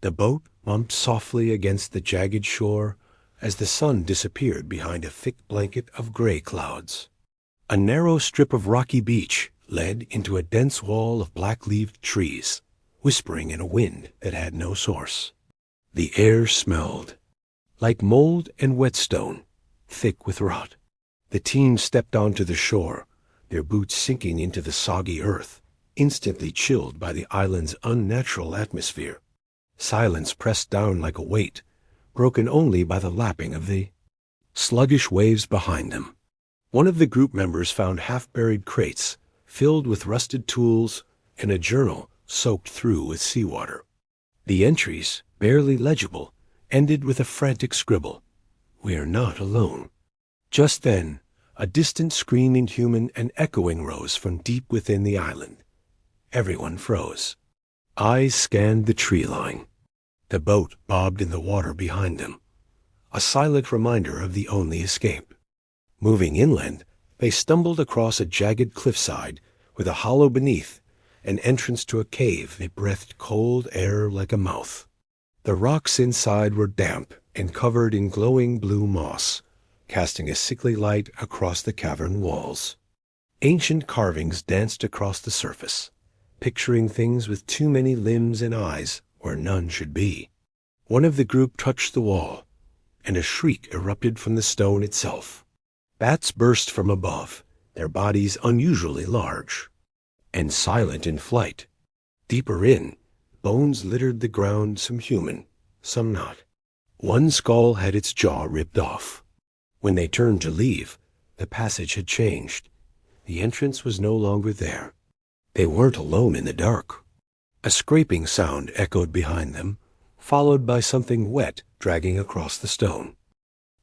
The boat bumped softly against the jagged shore as the sun disappeared behind a thick blanket of gray clouds. A narrow strip of rocky beach led into a dense wall of black-leaved trees, whispering in a wind that had no source. The air smelled like mold and whetstone, thick with rot. The team stepped onto the shore, their boots sinking into the soggy earth, instantly chilled by the island's unnatural atmosphere. Silence pressed down like a weight, broken only by the lapping of the sluggish waves behind them. One of the group members found half-buried crates filled with rusted tools and a journal soaked through with seawater. The entries, barely legible, ended with a frantic scribble. "We are not alone." Just then, a distant screaming human and echoing rose from deep within the island. Everyone froze. Eyes scanned the tree line. The boat bobbed in the water behind them, a silent reminder of the only escape. Moving inland, they stumbled across a jagged cliffside with a hollow beneath, an entrance to a cave that breathed cold air like a mouth. The rocks inside were damp and covered in glowing blue moss, casting a sickly light across the cavern walls. Ancient carvings danced across the surface, picturing things with too many limbs and eyes where none should be. One of the group touched the wall, and a shriek erupted from the stone itself. Bats burst from above, their bodies unusually large, and silent in flight. Deeper in, bones littered the ground, some human, some not. One skull had its jaw ripped off. When they turned to leave, the passage had changed. The entrance was no longer there. They weren't alone in the dark. A scraping sound echoed behind them, followed by something wet dragging across the stone.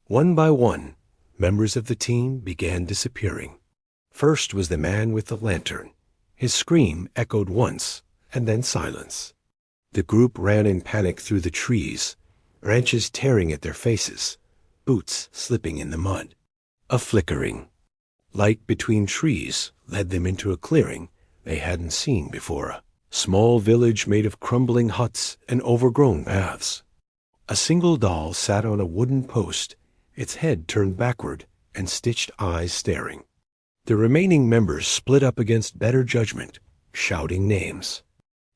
One by one, members of the team began disappearing. First was the man with the lantern. His scream echoed once, and then silence. The group ran in panic through the trees, branches tearing at their faces, boots slipping in the mud. A flickering light between trees led them into a clearing they hadn't seen before, a small village made of crumbling huts and overgrown paths. A single doll sat on a wooden post, its head turned backward and stitched eyes staring. The remaining members split up against better judgment, shouting names.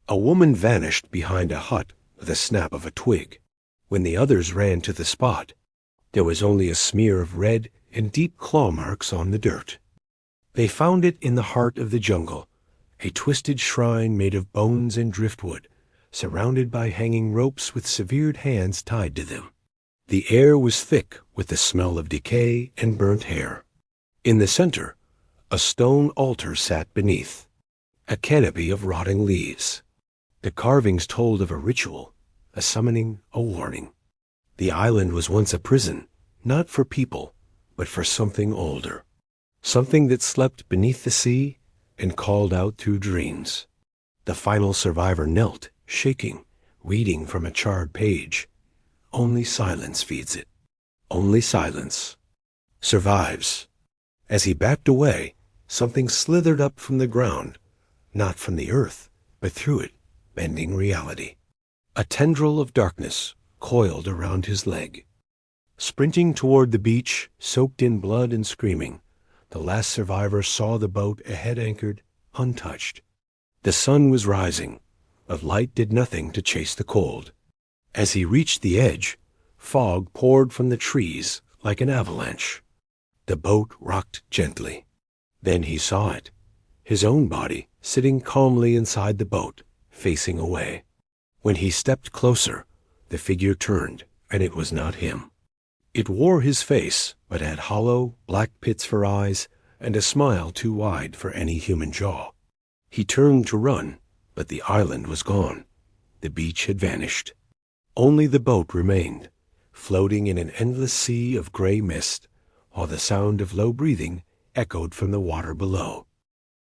A woman vanished behind a hut with a snap of a twig. When the others ran to the spot, there was only a smear of red and deep claw marks on the dirt. They found it in the heart of the jungle, a twisted shrine made of bones and driftwood, surrounded by hanging ropes with severed hands tied to them. The air was thick with the smell of decay and burnt hair. In the center, a stone altar sat beneath, a canopy of rotting leaves. The carvings told of a ritual, a summoning, a warning. The island was once a prison, not for people, but for something older, something that slept beneath the sea and called out through dreams. The final survivor knelt, shaking, reading from a charred page. Only silence feeds it. Only silence survives. As he backed away, something slithered up from the ground, not from the earth, but through it, bending reality. A tendril of darkness coiled around his leg. Sprinting toward the beach, soaked in blood and screaming, the last survivor saw the boat ahead anchored, untouched. The sun was rising, but light did nothing to chase the cold. As he reached the edge, fog poured from the trees like an avalanche. The boat rocked gently. Then he saw it, his own body sitting calmly inside the boat, facing away. When he stepped closer, the figure turned, and it was not him. It wore his face, but had hollow, black pits for eyes and a smile too wide for any human jaw. He turned to run, but the island was gone. The beach had vanished. Only the boat remained, floating in an endless sea of gray mist, while the sound of low breathing echoed from the water below.